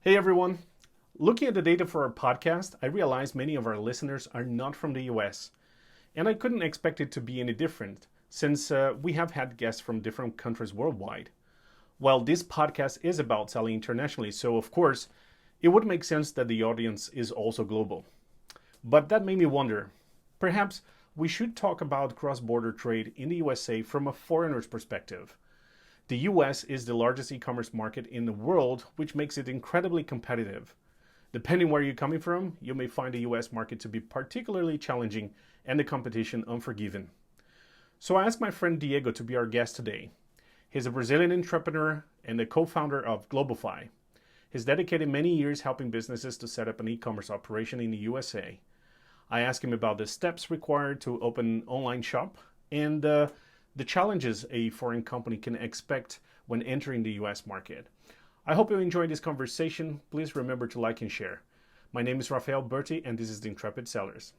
Hey everyone. Looking at the data for our podcast, I realized many of our listeners are not from the US. And I couldn't expect it to be any different, since we have had guests from different countries worldwide. Well, this podcast is about selling internationally, so of course, it would make sense that the audience is also global. But that made me wonder, perhaps we should talk about cross-border trade in the USA from a foreigner's perspective. The US is the largest e-commerce market in the world, which makes it incredibly competitive. Depending where you're coming from, you may find the US market to be particularly challenging and the competition unforgiven. So I asked my friend Diego to be our guest today. He's a Brazilian entrepreneur and the co-founder of Globalfy. He's dedicated many years helping businesses to set up an e-commerce operation in the USA. I asked him about the steps required to open an online shop and the challenges a foreign company can expect when entering the US market. I hope you enjoyed this conversation. Please remember to like and share. My name is Rafael Berti, and this is the Intrepid Sellers.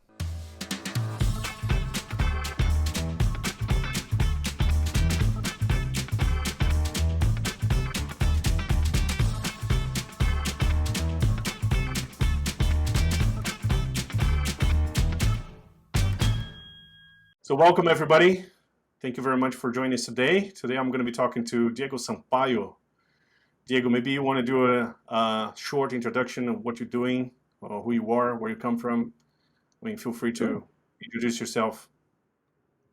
So welcome everybody. Thank you very much for joining us today. Today I'm going to be talking to Diego Sampaio. Diego, maybe you want to do a short introduction of what you're doing, or who you are, where you come from. I mean, feel free to introduce yourself.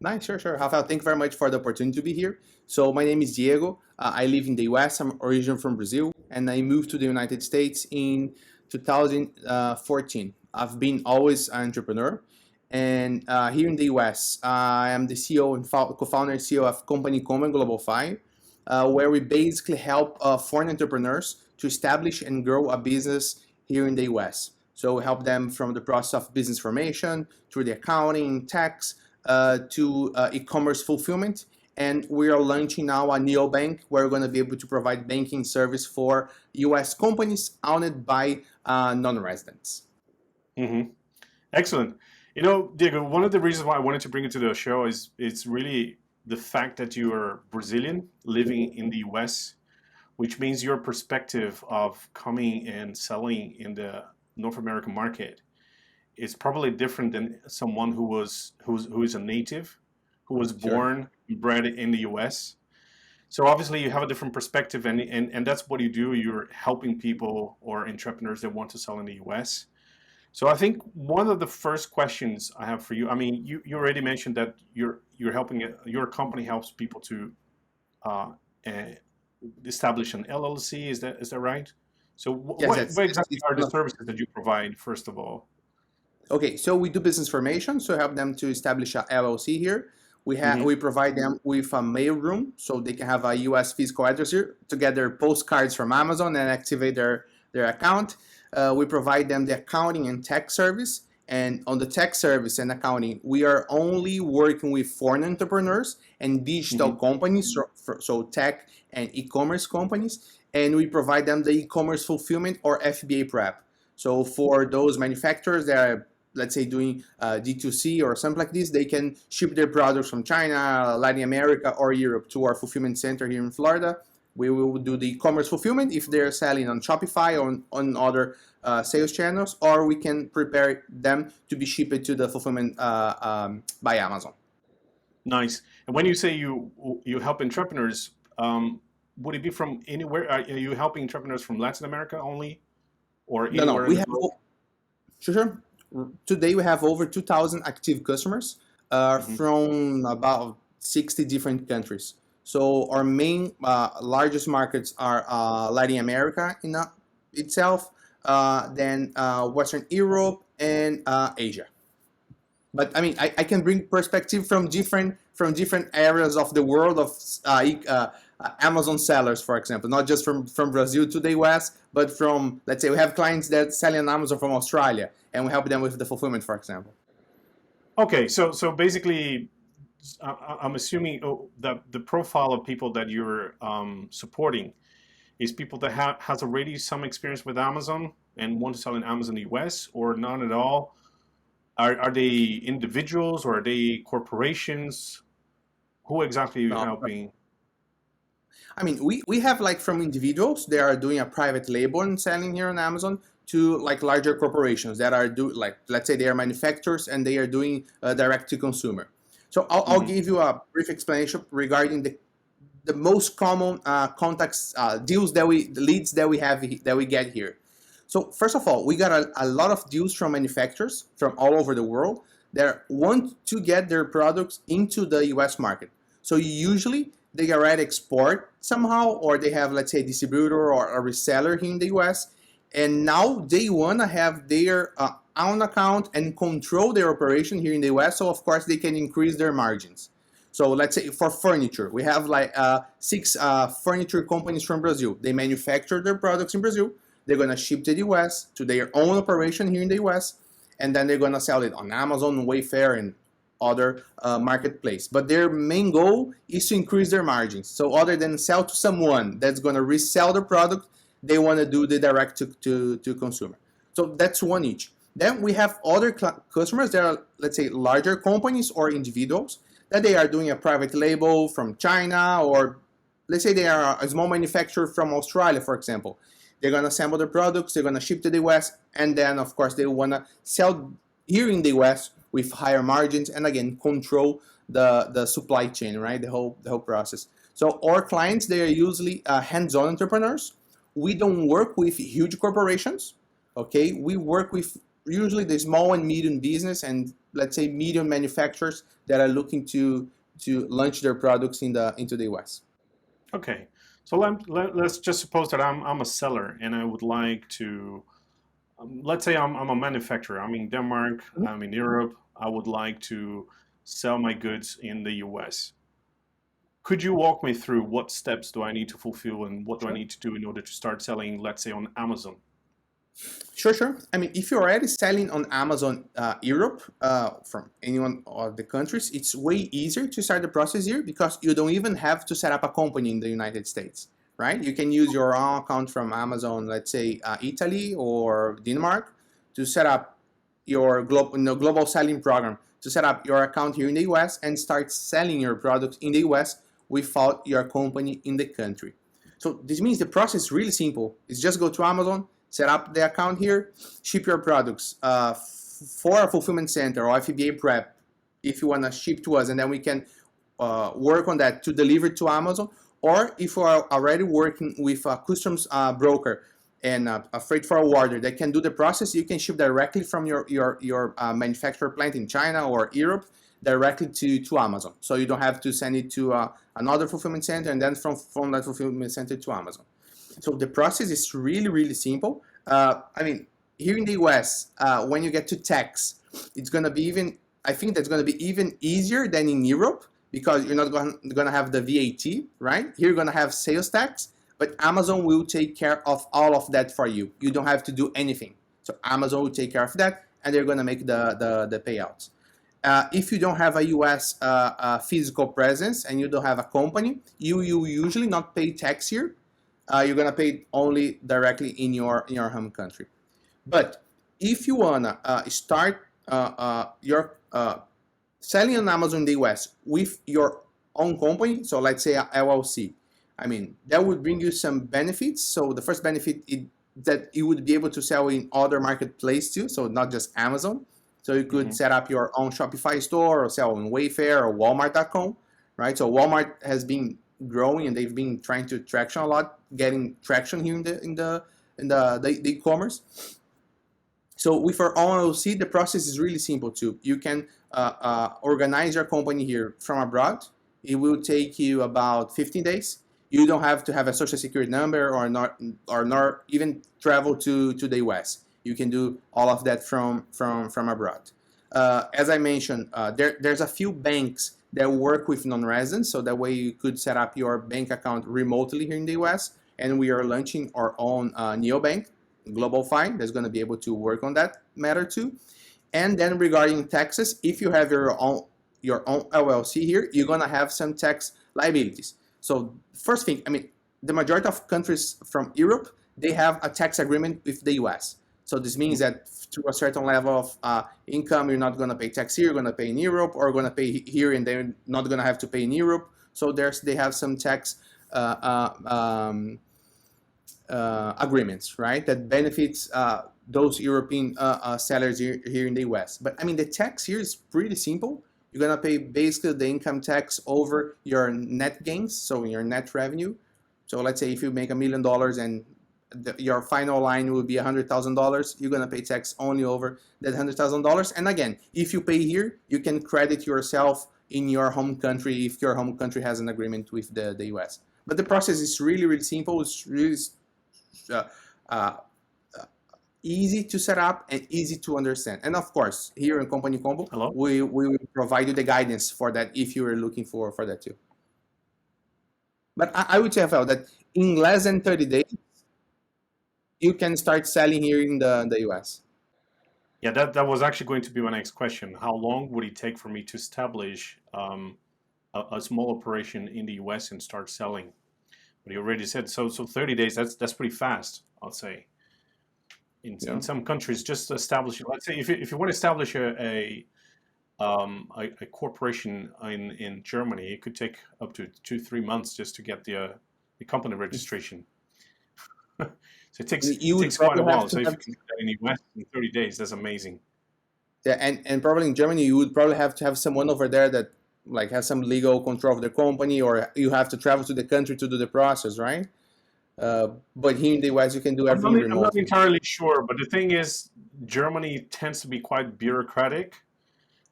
Nice, sure. Rafael, thank you very much for the opportunity to be here. So my name is Diego. I live in the US. I'm originally from Brazil, and I moved to the United States in 2014. I've been always an entrepreneur. And here in the US, I am the CEO and co-founder and CEO of company Globalfy, where we basically help foreign entrepreneurs to establish and grow a business here in the US. So we help them from the process of business formation, through the accounting, tax, to e-commerce fulfillment. And we are launching now a neobank where we're going to be able to provide banking service for US companies owned by non-residents. Mm-hmm. Excellent. You know, Diego, one of the reasons why I wanted to bring you to the show is it's really the fact that you are Brazilian living in the US, which means your perspective of coming and selling in the North American market is probably different than someone who is a native, who was born and bred in the US. So obviously you have a different perspective, and that's what you do. You're helping people or entrepreneurs that want to sell in the US. So I think one of the first questions I have for you, I mean, you already mentioned that you're helping, your company helps people to uh, establish an LLC. Is that right? So what exactly are the services that you provide, first of all? Okay, so we do business formation, so help them to establish a LLC here. We provide them with a mail room, so they can have a US physical address here to get their postcards from Amazon and activate their account. We provide them the accounting and tax service. And on the tax service and accounting, we are only working with foreign entrepreneurs and digital companies, so tech and e-commerce companies. And we provide them the e-commerce fulfillment or FBA prep. So for those manufacturers that are, let's say, doing D2C or something like this, they can ship their products from China, Latin America, or Europe to our fulfillment center here in Florida. We will do the e-commerce fulfillment if they're selling on Shopify or on other sales channels, or we can prepare them to be shipped to the fulfillment by Amazon. Nice. And when you say you help entrepreneurs, would it be from anywhere? Are you helping entrepreneurs from Latin America only, or anywhere? No. We have sure. Today we have over 2,000 active customers from about 60 different countries. So our main largest markets are Latin America itself, then Western Europe and Asia. But I mean, I can bring perspective from different areas of the world of Amazon sellers, for example, not just from Brazil to the US, but from, let's say, we have clients that sell on Amazon from Australia, and we help them with the fulfillment, for example. Okay, so basically, I'm assuming that the profile of people that you're supporting is people that has already some experience with Amazon and want to sell in Amazon US, or none at all. Are they individuals or are they corporations? Who exactly are you helping? I mean, we have like from individuals they are doing a private label and selling here on Amazon to like larger corporations that are do like let's say they are manufacturers and they are doing direct to consumer. So I'll Hmm. give you a brief explanation regarding the most common contacts deals that the leads that we have that we get here. So first of all, we got a lot of deals from manufacturers from all over the world that want to get their products into the US market. So usually they already export somehow, or they have, let's say, a distributor or a reseller here in the US, and now they want to have their own account and control their operation here in the US. So of course they can increase their margins. So let's say for furniture, we have like six furniture companies from Brazil. They manufacture their products in Brazil. They're gonna ship to the US to their own operation here in the US, and then they're gonna sell it on Amazon, Wayfair, and other marketplace. But their main goal is to increase their margins. So other than sell to someone that's gonna resell the product, they want to do the direct to consumer. So that's one each. Then we have other customers that are, let's say, larger companies or individuals that they are doing a private label from China, or let's say they are a small manufacturer from Australia, for example. They're going to assemble their products, they're going to ship to the US, and then, of course, they want to sell here in the US with higher margins and, again, control the supply chain, right? The whole process. So our clients, they are usually hands-on entrepreneurs. We don't work with huge corporations, okay? We work with usually the small and medium business and, let's say, medium manufacturers that are looking to launch their products into the US. Okay, so let's just suppose that I'm a seller and I would like to, let's say I'm a manufacturer. I'm in Denmark, I'm in Europe. I would like to sell my goods in the US. Could you walk me through what steps do I need to fulfill and what do I Sure. need to do in order to start selling, let's say, on Amazon? Sure, sure. I mean, if you're already selling on Amazon Europe from any one of the countries, it's way easier to start the process here because you don't even have to set up a company in the United States, right? You can use your own account from Amazon, let's say Italy or Denmark, to set up your global selling program, to set up your account here in the US and start selling your products in the US without your company in the country. So this means the process is really simple. It's just go to Amazon, set up the account here, ship your products for a fulfillment center or FBA prep if you want to ship to us, and then we can work on that to deliver to Amazon. Or if you are already working with a customs broker and a freight forwarder that can do the process, you can ship directly from your manufacturer plant in China or Europe directly to Amazon. So you don't have to send it to another fulfillment center and then from that fulfillment center to Amazon. So the process is really, really simple. I mean, here in the US, when you get to tax, it's going to be even, I think that's going to be even easier than in Europe because you're not going to have the VAT, right? Here you're going to have sales tax, but Amazon will take care of all of that for you. You don't have to do anything. So Amazon will take care of that and they're going to make the payouts. If you don't have a US physical presence and you don't have a company, you usually not pay tax here. You're gonna pay only directly in your home country. But if you wanna start your selling on Amazon in the US with your own company, so let's say a LLC, I mean that would bring you some benefits. So the first benefit is that you would be able to sell in other marketplaces too, so not just Amazon. So you could Hmm. set up your own Shopify store or sell on Wayfair or Walmart.com, right? So Walmart has been growing and they've been trying to traction a lot, getting traction here in the e-commerce. So with our own LLC, the process is really simple too. You can organize your company here from abroad. It will take you about 15 days. You don't have to have a social security number or not even travel to the US. You can do all of that from abroad. As I mentioned, there's a few banks that work with non-residents, so that way you could set up your bank account remotely here in the US. And we are launching our own neobank, Globalfy, that's going to be able to work on that matter too. And then regarding taxes, if you have your own LLC here, you're going to have some tax liabilities. So first thing, I mean, the majority of countries from Europe, they have a tax agreement with the US. So this means that to a certain level of income, you're not going to pay tax here, you're going to pay in Europe, or going to pay here and they're not going to have to pay in Europe. So they have some tax agreements, right? That benefits those European sellers here in the US. But I mean, the tax here is pretty simple. You're gonna pay basically the income tax over your net gains, so your net revenue. So let's say if you make $1 million and your final line will be $100,000, you're gonna pay tax only over that $100,000. And again, if you pay here, you can credit yourself in your home country if your home country has an agreement with the US. But the process is really, really simple. It's really uh, uh, easy to set up and easy to understand. And of course, here in Company Combo, Hello? we will provide you the guidance for that if you are looking for that too. But I would say, Rafael, that in less than 30 days, you can start selling here in the US. Yeah, that was actually going to be my next question. How long would it take for me to establish a small operation in the US and start selling? But you already said so 30 days, that's pretty fast, I'll say. In some countries, just establishing, let's say if you want to establish a corporation in Germany, it could take up to 2-3 months just to get the company registration. So it takes quite a while. So if you can do that in the US in 30 days, that's amazing. Yeah, and probably in Germany, you would probably have to have someone over there that like has some legal control of the company, or you have to travel to the country to do the process, right? But here in the US, you can do everything remotely. I'm not entirely sure, but the thing is, Germany tends to be quite bureaucratic,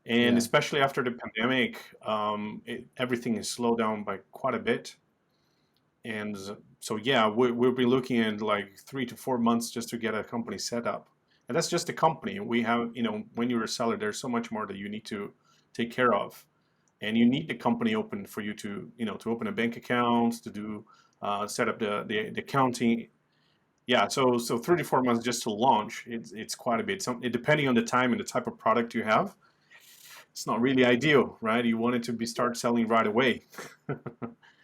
and especially after the pandemic, everything is slowed down by quite a bit. And so, yeah, we'll be looking at like 3 to 4 months just to get a company set up. And that's just a company. We have, when you're a seller, there's so much more that you need to take care of. And you need the company open for you to, to open a bank account, to do, set up the accounting. Yeah, so 3 to 4 months just to launch, it's quite a bit. Depending on the time and the type of product you have, it's not really ideal, right? You want it to start selling right away.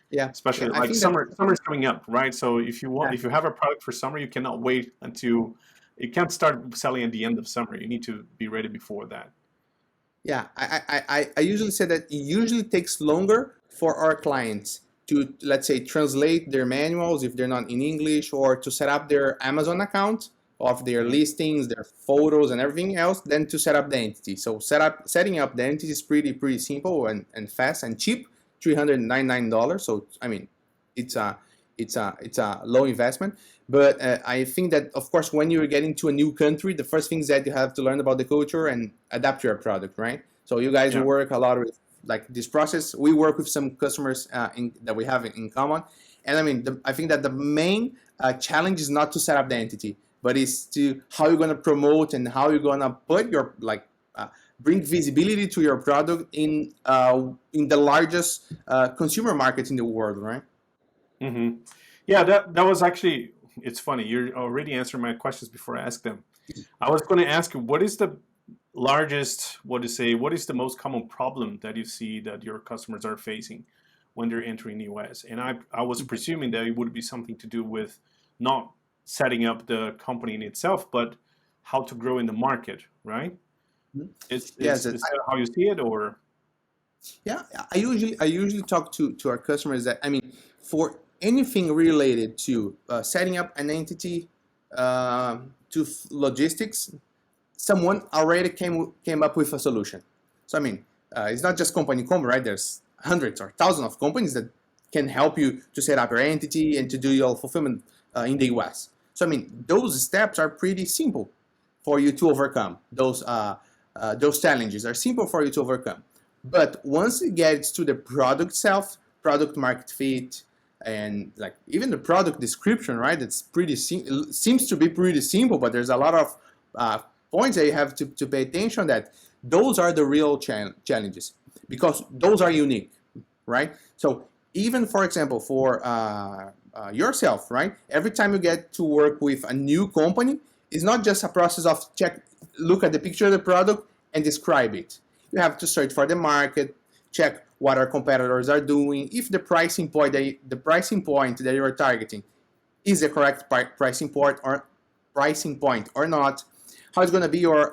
Yeah, especially like summer's coming up, right? So if you have a product for summer, you cannot wait until you can't start selling at the end of summer. You need to be ready before that. Yeah, I usually say that it usually takes longer for our clients to, let's say, translate their manuals if they're not in English, or to set up their Amazon account of their listings, their photos, and everything else, than to set up the entity. So setting up the entity is pretty simple and fast and cheap. $399. So I mean, it's a low investment. But I think that, of course, when you're getting to a new country, the first thing is that you have to learn about the culture and adapt your product, right? So you guys work a lot with like this process. We work with some customers that we have in common, and I mean, I think that the main challenge is not to set up the entity, but it's to how you're going to promote and how you're going to put your bring visibility to your product in the largest consumer market in the world, right? Mm-hmm. Yeah, that was actually, it's funny. You already answered my questions before I asked them. I was going to ask you, what is the largest, what is the most common problem that you see that your customers are facing when they're entering the US? And I was presuming that it would be something to do with not setting up the company in itself, but how to grow in the market, right? Is that how you see it, or? Yeah, I usually talk to our customers that, I mean, for anything related to setting up an entity, to logistics, someone already came up with a solution. So I mean, it's not just Company Combo, right? There's hundreds or thousands of companies that can help you to set up your entity and to do your fulfillment in the US. So I mean, those steps are pretty simple for you to overcome. Those challenges are simple for you to overcome. But once it gets to the product itself, product market fit, and like even the product description, right? It's seems to be pretty simple, but there's a lot of points that you have to pay attention that those are the real challenges, because those are unique, right? So even, for example, for yourself, right? Every time you get to work with a new company, it's not just a process of look at the picture of the product and describe it. You have to search for the market, check what our competitors are doing, if the pricing point that you are targeting is the correct pricing point or not. How it's going to be your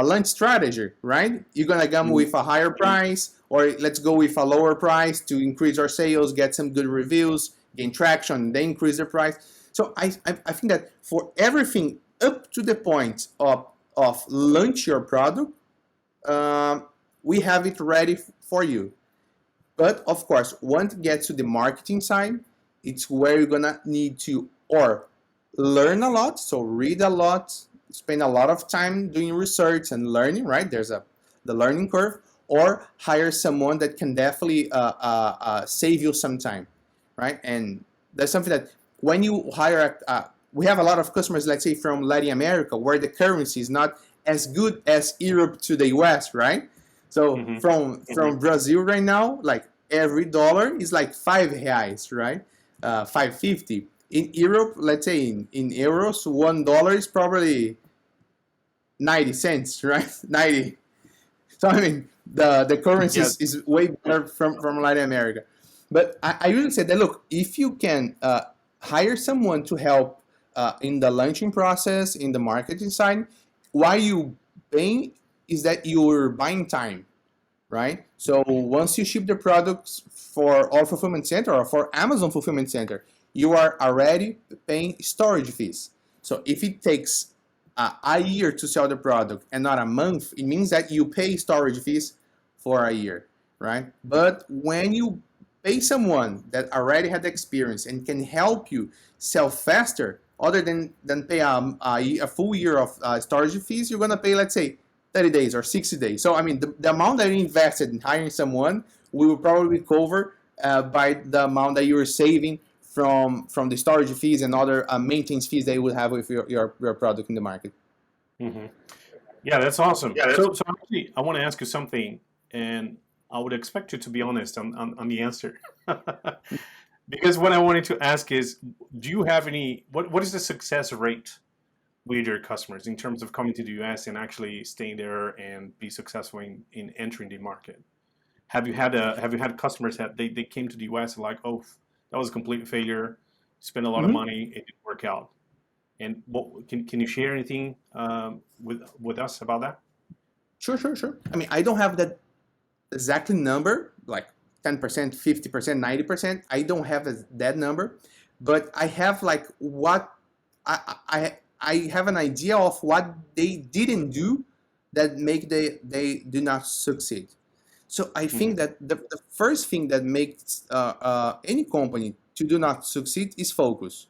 launch strategy, right? You're going to come with a higher price, or let's go with a lower price to increase our sales, get some good reviews, gain traction, they increase their price. So I think that for everything up to the point of launch your product, we have it ready for you. But of course, once it gets to the marketing side, it's where you're gonna need to or learn a lot, so read a lot, spend a lot of time doing research and learning, right? There's the learning curve, or hire someone that can definitely save you some time, right? And that's something that when you hire, we have a lot of customers, let's say from Latin America, where the currency is not as good as Europe to the US, right? So from Brazil right now, like every dollar is like R$ 5, right? 5.50. In Europe, let's say in euros, $1 is probably 90 cents, right? 90. So I mean, the currency Yes. is way better from Latin America. But I really say that, look, if you can hire someone to help in the launching process, in the marketing side, why you paying is that you're buying time, right? So once you ship the products for our fulfillment center or for Amazon fulfillment center, you are already paying storage fees. So if it takes a year to sell the product and not a month, it means that you pay storage fees for a year, right? But when you pay someone that already had experience and can help you sell faster, other than pay a full year of storage fees, you're gonna pay, let's say, 30 days or 60 days. So I mean, the amount that you invested in hiring someone will probably cover by the amount that you're saving from the storage fees and other maintenance fees that you would have with your product in the market. Yeah, that's awesome. So actually, I want to ask you something, and I would expect you to be honest on the answer. Because what I wanted to ask is, do you have any, what is the success rate with your customers in terms of coming to the US and actually staying there and be successful in entering the market? Have you had customers that they came to the US and like, oh, that was a complete failure, spent a lot of money, it didn't work out? And what can you share anything with us about that? Sure. I mean, I don't have that exact number, like 10%, 50%, 90%. I don't have that number, but I have like what I have an idea of what they didn't do that make they do not succeed. So I think that the first thing that makes any company to do not succeed is focus.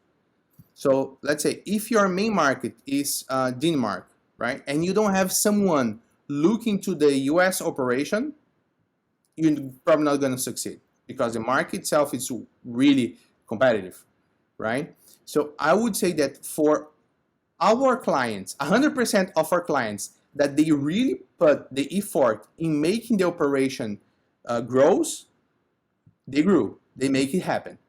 So let's say if your main market is Denmark, right, and you don't have someone looking to the US operation, you're probably not going to succeed because the market itself is really competitive, right? So I would say that for our clients, 100% of our clients, that they really put the effort in making the operation grows, they grew, they make it happen.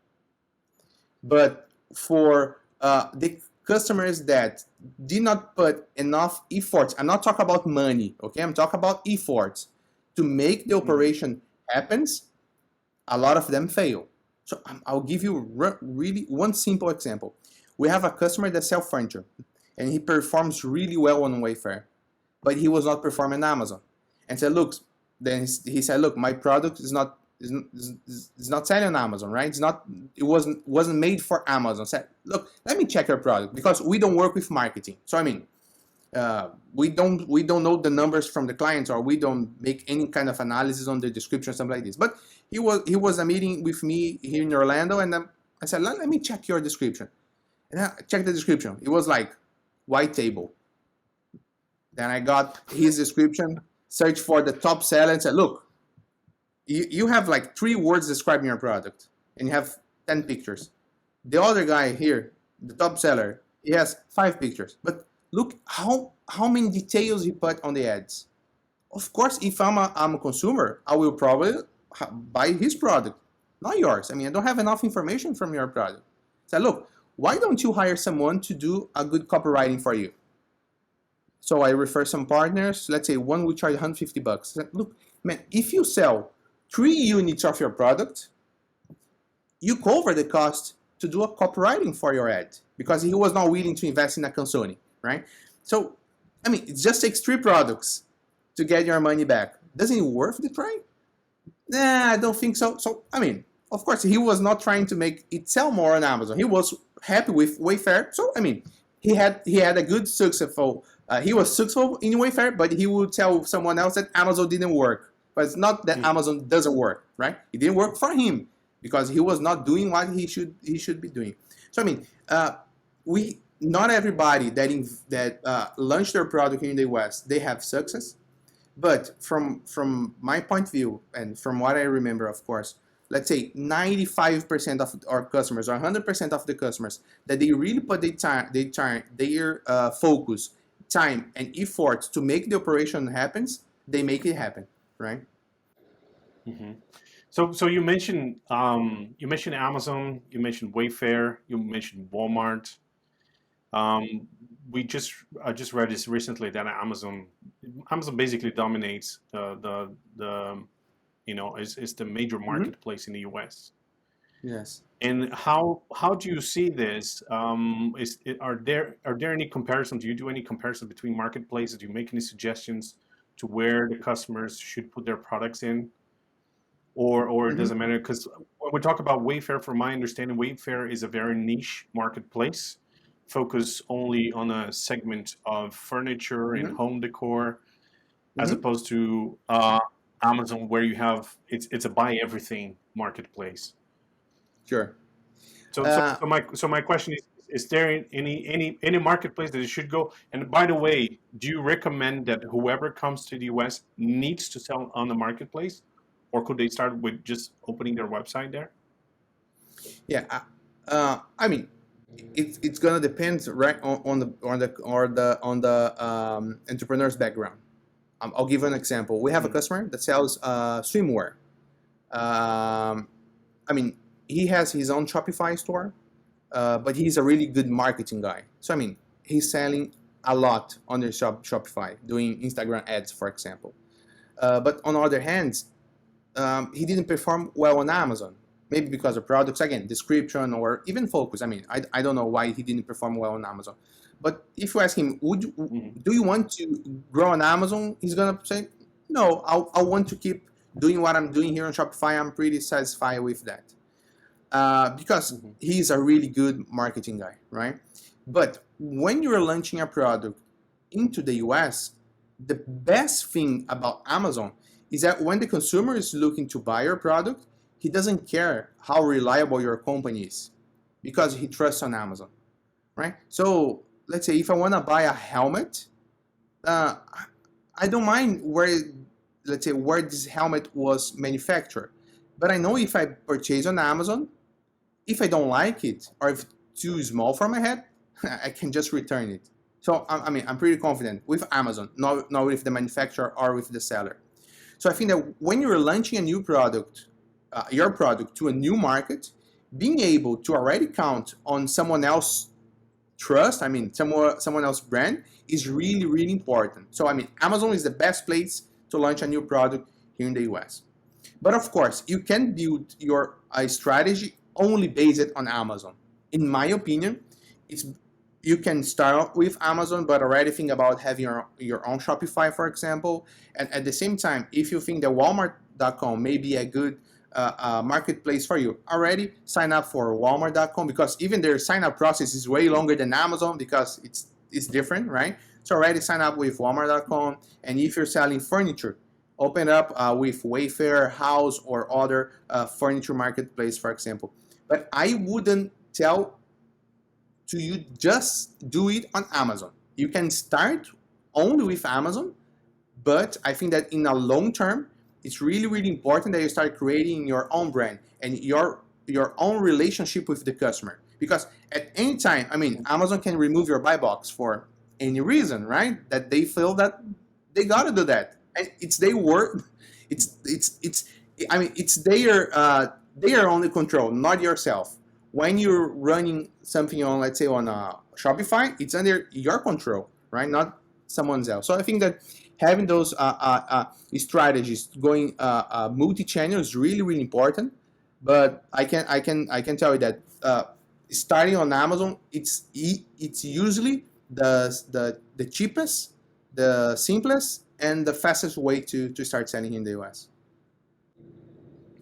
But for the customers that did not put enough efforts, I'm not talking about money, okay? I'm talking about efforts to make the operation happens, a lot of them fail. So I'll give you really one simple example. We have a customer that sells furniture, and he performs really well on Wayfair, but he was not performing on Amazon. And said, look, then he said, look, my product is not selling on Amazon, right? It wasn't made for Amazon. I said, look, let me check your product because we don't work with marketing. So I mean, we don't know the numbers from the clients, or we don't make any kind of analysis on the description, something like this. But he was a meeting with me here in Orlando, and I said, let me check your description. And I checked the description. It was like white table. Then I got his description, searched for the top seller, and said, look, you have like 3 words describing your product, and you have 10 pictures. The other guy here, the top seller, he has 5 pictures. But look how many details he put on the ads. Of course, if I'm a consumer, I will probably buy his product, not yours. I mean, I don't have enough information from your product. So look, why don't you hire someone to do a good copywriting for you? So I refer some partners. Let's say one will charge $150. Look, man, if you sell 3 units of your product, you cover the cost to do a copywriting for your ad because he was not willing to invest in a consulting, right? So, I mean, it just takes 3 products to get your money back. Doesn't it worth the try? Nah, I don't think so. So, I mean, of course, he was not trying to make it sell more on Amazon. He was happy with Wayfair. So I mean, he had a good successful. He was successful in Wayfair, but he would tell someone else that Amazon didn't work. But it's not that Amazon doesn't work, right? It didn't work for him because he was not doing what he should be doing. So I mean, we not everybody that launched their product in the US they have success. But from my point of view and from what I remember, of course, let's say 95% of our customers or 100% of the customers that they really put their focus, time, and effort to make the operation happens, they make it happen, right? Mm-hmm. So you mentioned Amazon, you mentioned Wayfair, you mentioned Walmart. Um, I just read this recently that Amazon basically dominates the is the major Mm-hmm. marketplace in the US. Yes. And how do you see this? Are there any comparisons? Do you do any comparison between marketplaces? Do you make any suggestions to where the customers should put their products in, or it Mm-hmm. doesn't matter? Because when we talk about Wayfair, from my understanding, Wayfair is a very niche marketplace, focused only on a segment of furniture and Mm-hmm. home decor, as Mm-hmm. opposed to Amazon, where you have it's a buy everything marketplace. Sure. So, so, Uh, so my so my question is there any marketplace that it should go? And by the way, do you recommend that whoever comes to the US needs to sell on the marketplace, or could they start with just opening their website there? yeah. I mean, it's gonna depend, right, on the entrepreneur's background. I'll give you an example. We have a Mm, customer that sells swimwear. Um, I mean, he has his own Shopify store, but he's a really good marketing guy. So I mean, he's selling a lot on the Shopify, doing Instagram ads, for example. But on the other hand, he didn't perform well on Amazon. Maybe because of products, again, description or even focus. I mean, I don't know why he didn't perform well on Amazon. But if you ask him, mhm, do you want to grow on Amazon? He's gonna say, no, I want to keep doing what I'm doing here on Shopify. I'm pretty satisfied with that. Because mhm, he's a really good marketing guy, right? But when you're launching a product into the US, the best thing about Amazon is that when the consumer is looking to buy your product, he doesn't care how reliable your company is because he trusts on Amazon, right? So let's say if I want to buy a helmet, uh, I don't mind let's say, where this helmet was manufactured, but I know if I purchase on Amazon, if I don't like it or if it's too small for my head, I can just return it. So I mean, I'm pretty confident with Amazon, not with the manufacturer or with the seller. So I think that when you're launching a new product, your product to a new market, being able to already count on someone else trust, I mean, someone else brand is really, really important. So I mean, Amazon is the best place to launch a new product here in the US. But of course, you can build your strategy only based on Amazon. In my opinion, it's you can start with Amazon, but already think about having your own Shopify, for example. And at the same time, if you think that Walmart.com may be a good marketplace for you, already sign up for Walmart.com because even their sign up process is way longer than Amazon because it's different, right? So already sign up with Walmart.com. And if you're selling furniture, open up with Wayfair, House, or other furniture marketplace, for example. But I wouldn't tell to you just do it on Amazon. You can start only with Amazon, but I think that in a long term, it's really, really important that you start creating your own brand and your own relationship with the customer. Because at any time, I mean, Amazon can remove your buy box for any reason, right? That they feel that they gotta do that, and it's their work. It's. I mean, it's their only control, not yourself. When you're running something on, let's say, on Shopify, it's under your control, right? Not someone else. So I think that having those strategies going multi-channel is really, really important. But I can tell you that starting on Amazon, it's usually the cheapest, the simplest, and the fastest way to start selling in the US.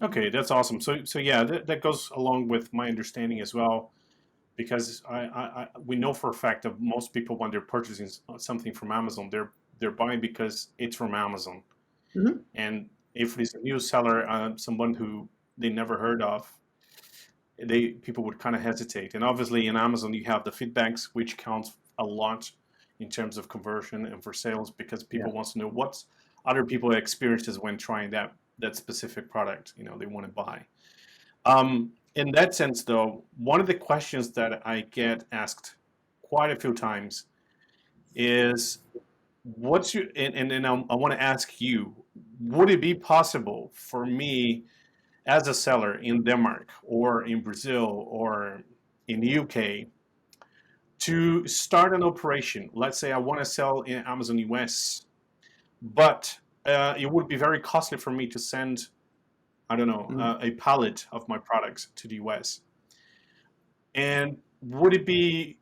Okay, that's awesome. So yeah, that goes along with my understanding as well, because we know for a fact that most people, when they're purchasing something from Amazon, they're buying because it's from Amazon. Mhm. And if it's a new seller, someone who they never heard of, people would kind of hesitate. And obviously, in Amazon, you have the feedbacks, which counts a lot in terms of conversion and for sales, because Yeah. people want to know what other people experiences when trying that specific product. They want to buy. In that sense, though, one of the questions that I get asked quite a few times is, what's your and I want to ask you, would it be possible for me as a seller in Denmark or in Brazil or in the UK to start an operation? Let's say I want to sell in Amazon US, but it would be very costly for me to send, I don't know, Mhm. a pallet of my products to the US. And would it be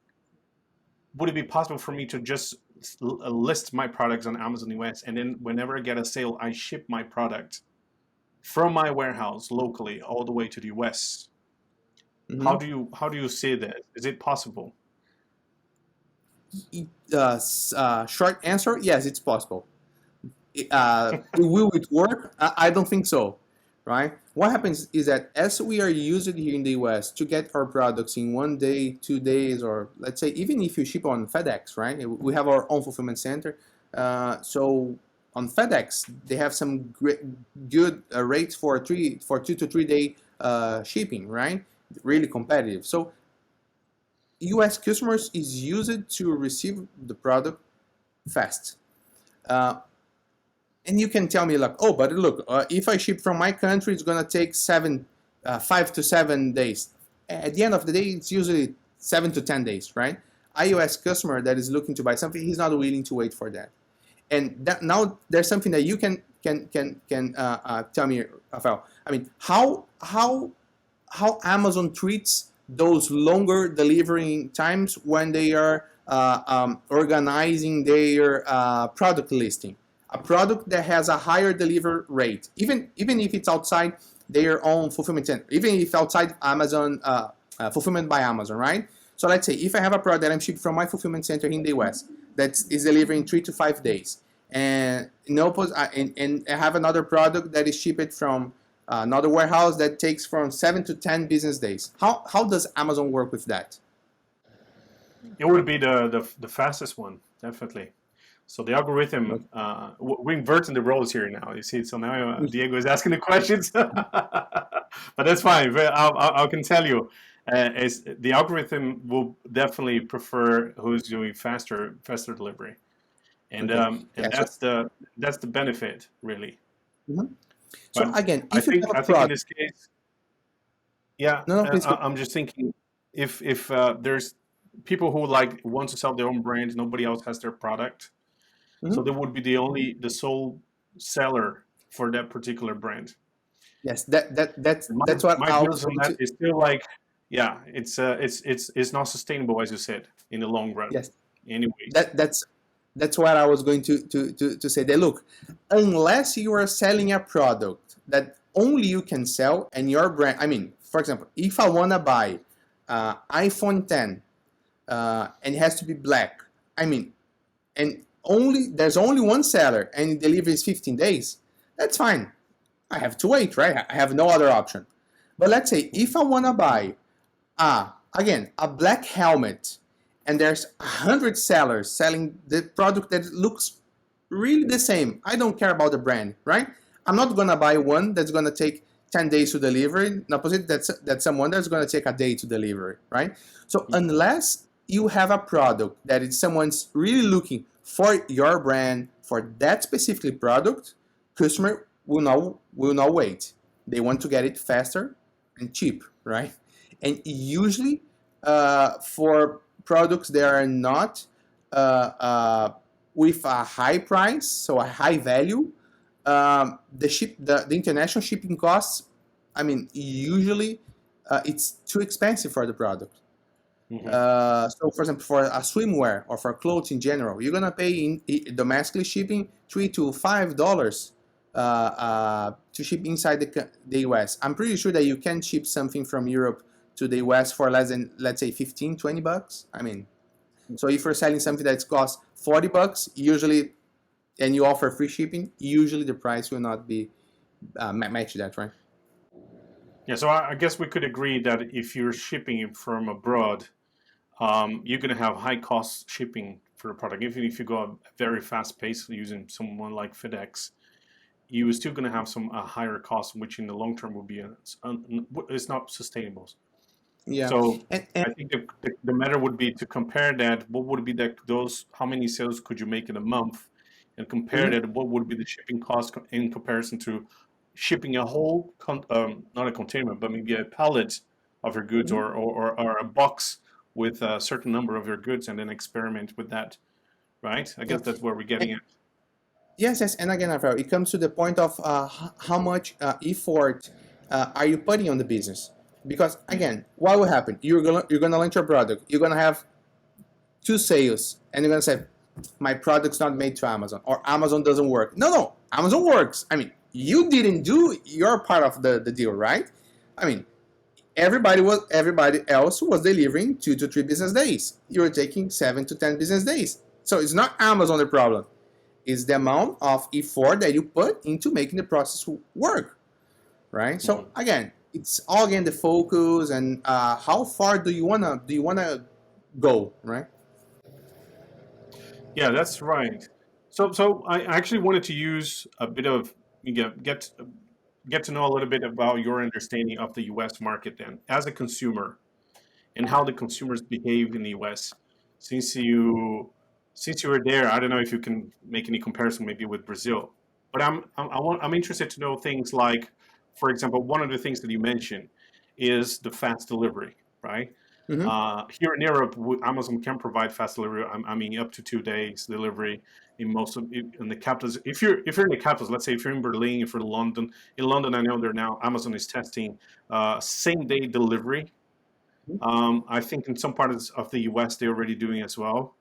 possible for me to just list my products on Amazon US, and then whenever I get a sale, I ship my product from my warehouse locally all the way to the US? How Mhm. do you see that? Is it possible? Short answer: yes, it's possible. Will it work? I don't think so, right? What happens is that as we are used here in the US to get our products in 1 day, 2 days, or let's say even if you ship on FedEx, right? We have our own fulfillment center. So on FedEx, they have some great, good rates for 2 to 3 day shipping, right? Really competitive. So US customers is used to receive the product fast. Uh, and you can tell me like, oh, but look, if I ship from my country, it's gonna take 5 to 7 days. At the end of the day, it's usually 7 to 10 days, right? iOS customer that is looking to buy something, he's not willing to wait for that. And that now there's something that you can tell me, Rafael. I mean, how Amazon treats those longer delivering times when they are organizing their product listing. A product that has a higher delivery rate, even if it's outside their own fulfillment center, even if outside Amazon fulfillment by Amazon, right? So let's say if I have a product that I'm shipping from my fulfillment center in the US that is delivering 3 to 5 days, and and I have another product that is shipped from another warehouse that takes from 7 to 10 business days. How does Amazon work with that? It would be the fastest one, definitely. So the algorithm, we're inverting the roles here now. You see, so now Diego is asking the questions, but that's fine. But I can tell you, is the algorithm will definitely prefer who's doing faster delivery, and Okay. um, Yeah. and that's the benefit really. Mhm. So But again, I if you think have a I think in product, this case, yeah, no, no, please go. I'm just thinking, if there's people who want to sell their own brand, nobody else has their product, so Mhm. they would be the sole seller for that particular brand. Yes, And that's what my I was views on going that to. is still yeah, it's not sustainable, as you said, in the long run. Yes, Anyways, that's what I was going to say. That look, unless you are selling a product that only you can sell and your brand. I mean, for example, if I wanna buy iPhone 10 and it has to be black, I mean, and there's only one seller and it delivers 15 days. That's fine. I have to wait, right? I have no other option. But let's say if I wanna buy again, a black helmet, and there's 100 sellers selling the product that looks really the same. I don't care about the brand, right? I'm not gonna buy one that's gonna take 10 days to deliver. In opposite, that's someone that's gonna take a day to deliver, right? So unless you have a product that is someone's really looking for your brand for that specific product, customer will not wait. They want to get it faster and cheap, right? And usually for products that are not with a high price, so a high value, the international shipping costs. I mean, usually it's too expensive for the product. hmm So, for example, for a swimwear or for clothes in general, you're gonna pay in domestically shipping $3 to $5 to ship inside the US. I'm pretty sure that you can ship something from Europe to the US for less than, let's say, 15, $20. I mean, so if you're selling something that's cost $40, usually, and you offer free shipping, usually the price will not be match that, right? Yeah, so I guess we could agree that if you're shipping it from abroad, you're going to have high cost shipping for the product. Even if you go a very fast pace using someone like FedEx, you are still going to have some higher cost, which in the long term will be it's not sustainable. Yeah, So and I think the matter would be to compare that. What would be those? How many sales could you make in a month, and compare mhm, that. What would be the shipping cost in comparison to shipping a whole not a container, but maybe a pallet of your goods, mhm. or a box with a certain number of your goods, and then experiment with that. Right? I Yeah. guess that's where we're getting And at. yes, yes, and again, Rafael, it comes to the point of how much effort are you putting on the business? Because Mm. again, what will happen? You're gonna launch your product. You're gonna have two sales, and you're gonna say, "My product's not made to Amazon," or "Amazon doesn't work." No, no, Amazon works. I mean, you didn't do your part of the deal, right? I mean, everybody else was delivering 2 to 3 business days. You're taking 7 to 10 business days. So it's not Amazon the problem. It's the amount of effort that you put into making the process work, right? So Mhm. again, it's all again the focus and how far do you wanna go, right? Yeah, that's right. So I actually wanted to use a bit of get to know a little bit about your understanding of the U.S. market then, as a consumer, and how the consumers behave in the U.S. Since you were there, I don't know if you can make any comparison maybe with Brazil, but I'm interested to know things like, for example, one of the things that you mentioned is the fast delivery, right? Mm-hmm. Here in Europe, Amazon can provide fast delivery. I mean, up to 2 days delivery in most of in the capitals. If you're in the capitals, let's say if you're in Berlin, if you're in London. In London, I know they're now Amazon is testing same day delivery. I think in some parts of the U.S. they're already doing as well.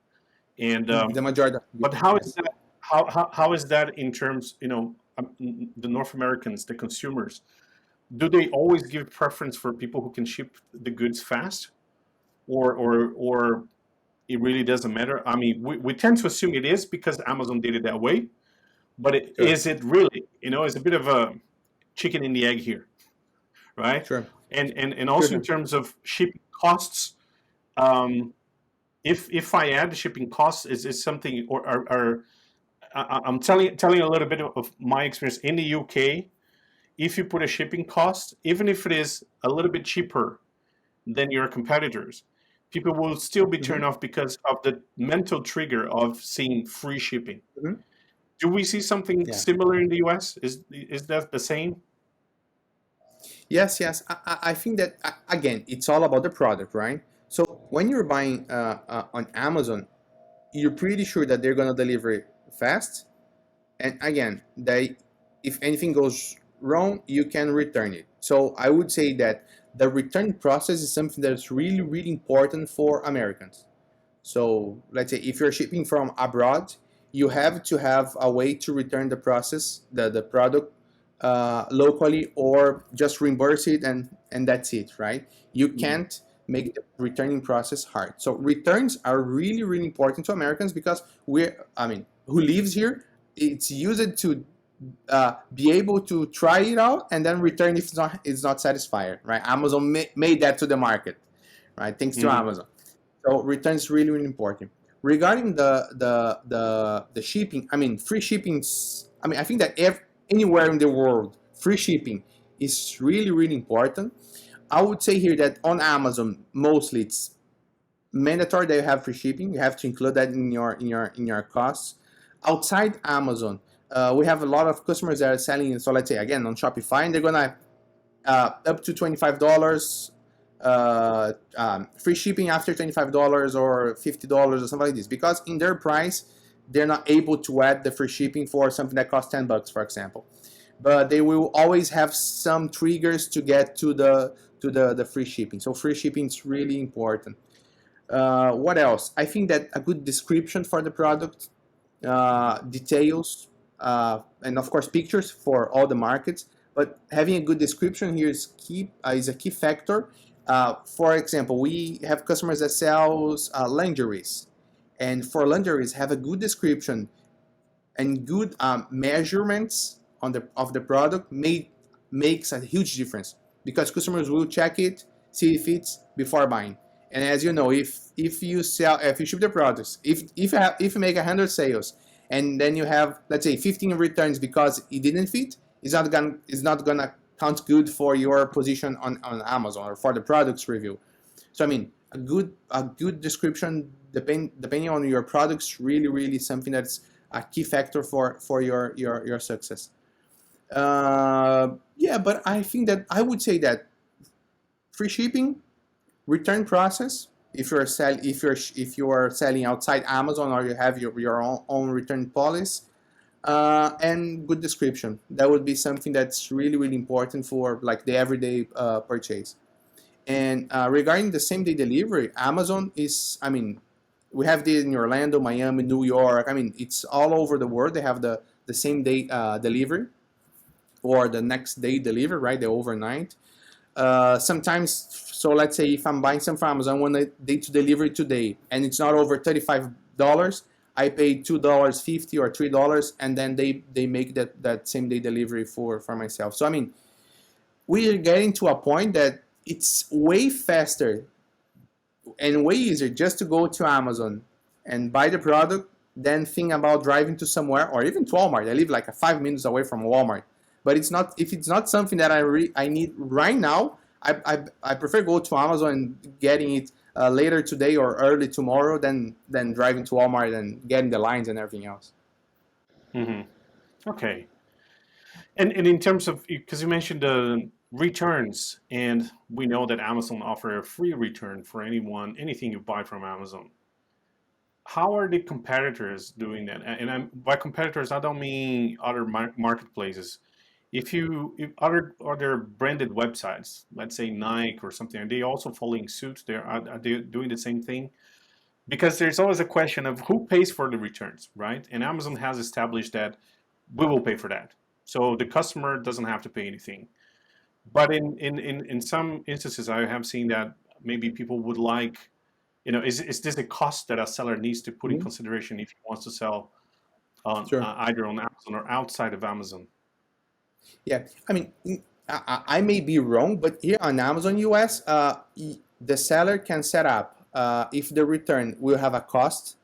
And The majority. but how is that? How is that in terms? The North Americans, the consumers, do they always give preference for people who can ship the goods fast, or it really doesn't matter? I mean, we tend to assume it is because Amazon did it that way, but Sure, is it really? It's a bit of a chicken and the egg here, right? sure, And sure, also in sure. terms of shipping costs, um, if I add the shipping costs, is something, or I'm telling a little bit of my experience in the UK. If you put a shipping cost, even if it is a little bit cheaper than your competitors, people will still be Mm-hmm. turned off because of the mental trigger of seeing free shipping. Mm-hmm. Do we see something Yeah. similar in the US? Is that the same? Yes, yes. I think that again, it's all about the product, right? So when you're buying on Amazon, you're pretty sure that they're gonna deliver it fast. And again, if anything goes wrong, you can return it. So I would say that the return process is something that's really, really important for Americans. So let's say if you're shipping from abroad, you have to have a way to return the product locally, or just reimburse it, and that's it, right? You Mhm. can't make the returning process hard. So returns are really, really important to Americans because I mean, who lives here, it's used to be able to try it out and then return if it's not satisfied, right? Amazon made that to the market, right? Thanks to Mhm. Amazon. So returns really, really important. Regarding the shipping, I mean, free shipping. I mean, I think that anywhere in the world, free shipping is really, really important. I would say here that on Amazon, mostly it's mandatory that you have free shipping. You have to include that in your costs. Outside Amazon, we have a lot of customers that are selling. So let's say again on Shopify, and they're gonna up to $25, free shipping after $25 or $50 or something like this, because in their price they're not able to add the free shipping for something that costs $10, for example. But they will always have some triggers to get to the free shipping. So free shipping is really important. What else? I think that a good description for the product, details, and of course pictures for all the markets. But having a good description here is key, is a key factor. For example, we have customers that sells lingeries, and for lingeries, have a good description and good measurements on the of the product makes a huge difference, because customers will check it, see if it's before buying. And as you know, if you ship the products, if you make 100 sales and then you have, let's say, 15 returns because it didn't fit, it's not gonna count good for your position on Amazon or for the products review. So I mean, a good description depending on your products really something that's a key factor for your success. Yeah, but I think that I would say that free shipping, return process, if you are selling outside Amazon or you have your own return policy, and good description. That would be something that's really important for like the everyday purchase. And regarding the same day delivery, Amazon is, I mean, we have this in Orlando, Miami, New York. I mean, it's all over the world. They have the same day delivery or the next day delivery, right? The overnight. Sometimes, so let's say if I'm buying some from Amazon, I want a day to delivery today, and it's not over $35. I pay $2.50 or $3, and then they make that same day delivery for myself. So I mean, we are getting to a point that it's way faster and way easier just to go to Amazon and buy the product than think about driving to somewhere or even to Walmart. I live like 5 minutes away from Walmart, but it's not, if it's not something that I need right now, I prefer go to Amazon and getting it later today or early tomorrow than driving to Walmart and getting the lines and everything else. Okay. And in terms of, because you mentioned the returns, and we know that Amazon offer a free return for anything you buy from Amazon. How are the competitors doing that? And by competitors, I don't mean other marketplaces. If other branded websites, let's say Nike or something, are they also following suit? Are they doing the same thing? Because there's always a question of who pays for the returns, right? And Amazon has established that we will pay for that. So the customer doesn't have to pay anything. But in some instances, I have seen that maybe people would like, is this a cost that a seller needs to put in consideration if he wants to sell on Sure. either on Amazon or outside of Amazon? Yeah, I mean, I may be wrong, but here on Amazon US, the seller can set up if the return will have a cost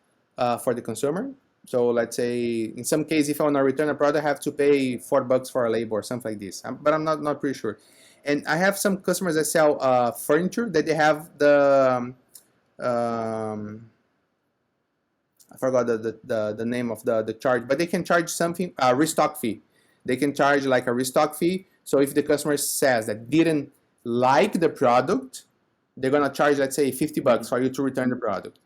for the consumer. So let's say in some case, if I want to return a product, I have to pay $4 for a label or something like this. But I'm not pretty sure. And I have some customers that sell furniture that they have I forgot the name of the charge, but they can charge something, restock fee. They can charge like a restock fee. So if the customer says that didn't like the product, they're gonna charge, let's say, $50 for you to return the product.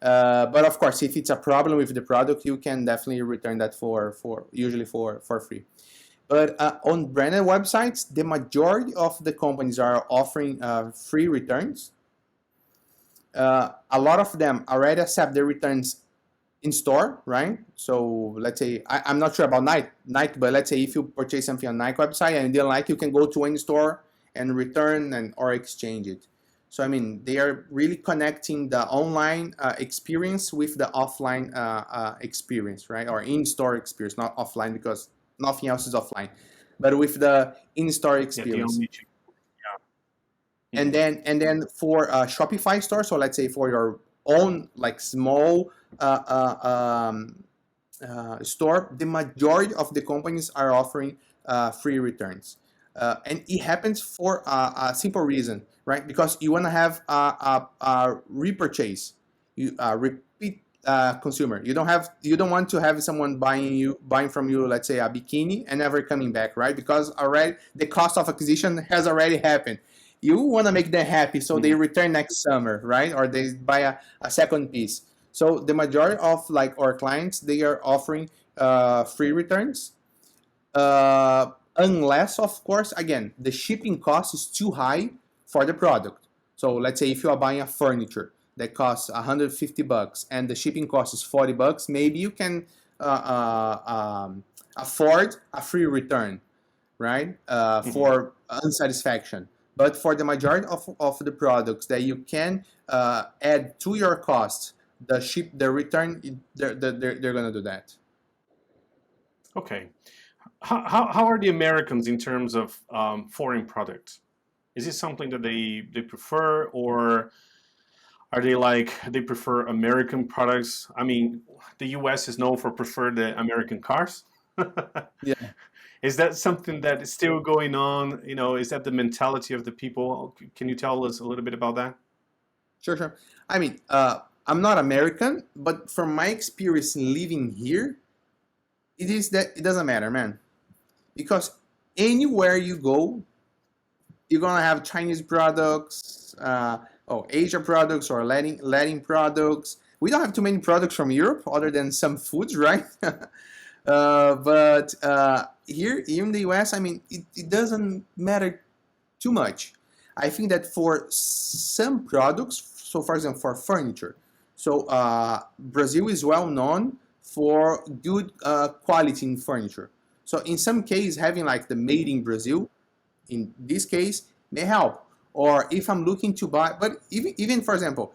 But of course, if it's a problem with the product, you can definitely return that usually for free. But on branded websites, the majority of the companies are offering free returns. A lot of them already accept the returns in store, right? So let's say, I'm not sure about Nike, but let's say if you purchase something on Nike website and you didn't like, you can go to any store and return or exchange it. So I mean, they are really connecting the online experience with the offline experience, right? Or in-store experience, not offline, because nothing else is offline, but with the in-store experience. And then for a Shopify store, so let's say for your own like small store, the majority of the companies are offering free returns. And it happens for a simple reason, right? Because you want to have a repurchase, repeat consumer. You don't want to have someone buying from you, let's say, a bikini and never coming back, right? Because already the cost of acquisition has already happened. You want to make them happy, so they return next summer, right? Or they buy a second piece. So the majority of like our clients, they are offering free returns. Unless, of course, again, the shipping cost is too high for the product. So let's say if you are buying a furniture that costs $150 and the shipping cost is $40, maybe you can afford a free return, right? For unsatisfaction. But for the majority of the products that you can add to your cost, the return, they're going to do that. Okay. How are the Americans in terms of foreign products? Is it something that they prefer, or are they like they prefer American products? I mean, the U.S. is known for prefer the American cars. Yeah, Is that something that is still going on? You know, is that the mentality of the people? Can you tell us a little bit about that? sure, sure. I mean, I'm not American, but from my experience living here, it is that it doesn't matter, man. Because anywhere you go, you're gonna have Chinese products, or Asia products, or Latin products. We don't have too many products from Europe, other than some foods, right? But here in the US, I mean, it doesn't matter too much. I think that for some products, so for example, for furniture, so Brazil is well known for good quality in furniture. So in some cases, having like the made in Brazil, in this case, may help. Or if I'm looking to buy, but even for example,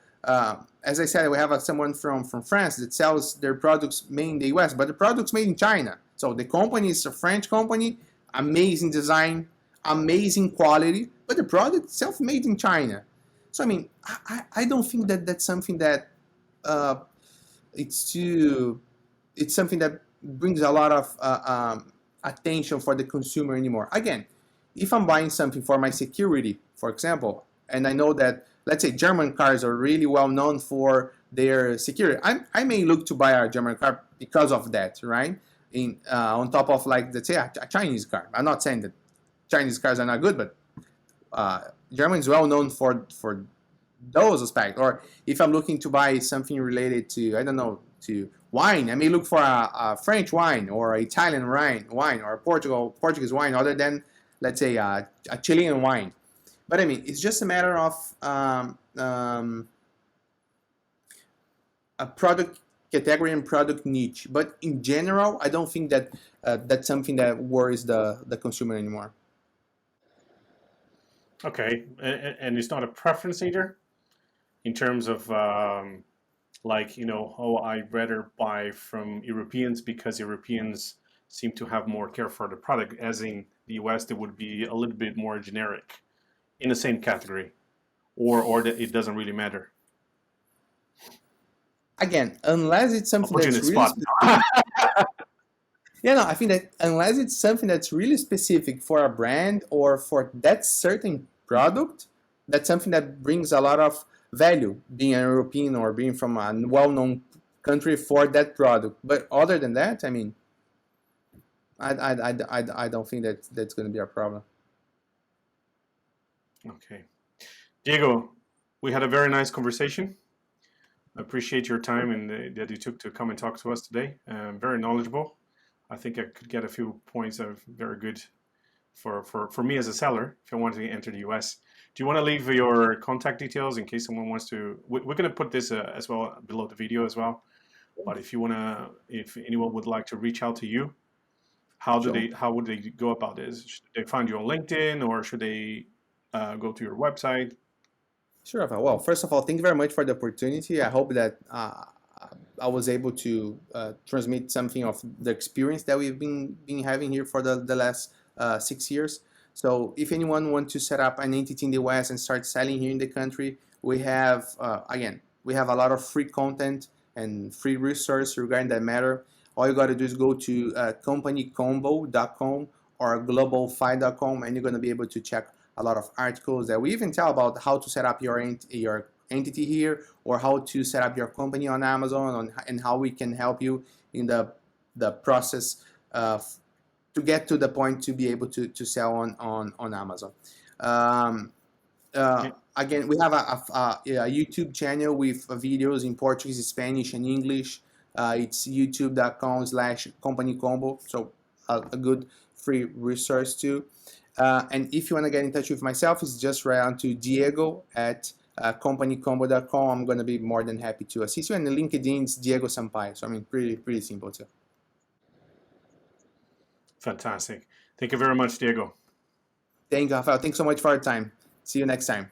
as I said, we have someone from France that sells their products made in the US, but the products made in China. So the company is a French company, amazing design, amazing quality, but the product itself made in China. So I mean, I don't think that that's something that uh, it's too it's something that brings a lot of attention for the consumer anymore. Again, if I'm buying something for my security, for example, and I know that, let's say, German cars are really well known for their security, I may look to buy a German car because of that, right? On top of, like, let's say, a Chinese car. I'm not saying that Chinese cars are not good, but Germany is well known for those aspects. Or if I'm looking to buy something related to, I don't know, to wine, I may look for a French wine, or Italian wine, or Portuguese wine, other than, let's say, a Chilean wine. But I mean, it's just a matter of a product category and product niche. But in general, I don't think that that's something that worries the consumer anymore. Okay, and it's not a preference either in terms of like, you know, oh, I'd rather buy from Europeans because Europeans seem to have more care for the product, as in the US they would be a little bit more generic in the same category, or that it doesn't really matter. Again, unless it's I'll something put you in the that's really spot. yeah, no, I think that unless it's something that's really specific for a brand or for that certain product, that's something that brings a lot of value, being a European or being from a well-known country for that product. But other than that, I mean, I don't think that that's going to be a problem. Okay, Diego, we had a very nice conversation. I appreciate your time and that you took to come and talk to us today. Very knowledgeable. I think I could get a few points that are very good for me as a seller if I want to enter the US. Do you want to leave your contact details in case someone wants to? We're going to put this as well below the video as well. But if you want to, if anyone would like to reach out to you, Sure. how would they go about this? Should they find you on LinkedIn, or should they go to your website? Sure. Well, first of all, thank you very much for the opportunity. I hope that I was able to transmit something of the experience that we've been having here for the last 6 years. So if anyone wants to set up an entity in the West and start selling here in the country, we have, again, we have a lot of free content and free resource regarding that matter. All you got to do is go to companycombo.com or globalfy.com, and you're going to be able to check a lot of articles that we even tell about how to set up your entity here, or how to set up your company on Amazon, and how we can help you in the process to get to the point to be able to sell on Amazon. Again, we have a YouTube channel with videos in Portuguese, Spanish, and English. It's youtube.com/companycombo, so a good free resource too. And if you want to get in touch with myself, it's just write on to Diego at companycombo.com. I'm going to be more than happy to assist you. And the LinkedIn is Diego Sampaio. So I mean, pretty simple too. Fantastic. Thank you very much, Diego. Thank you, Rafael. Thanks so much for your time. See you next time.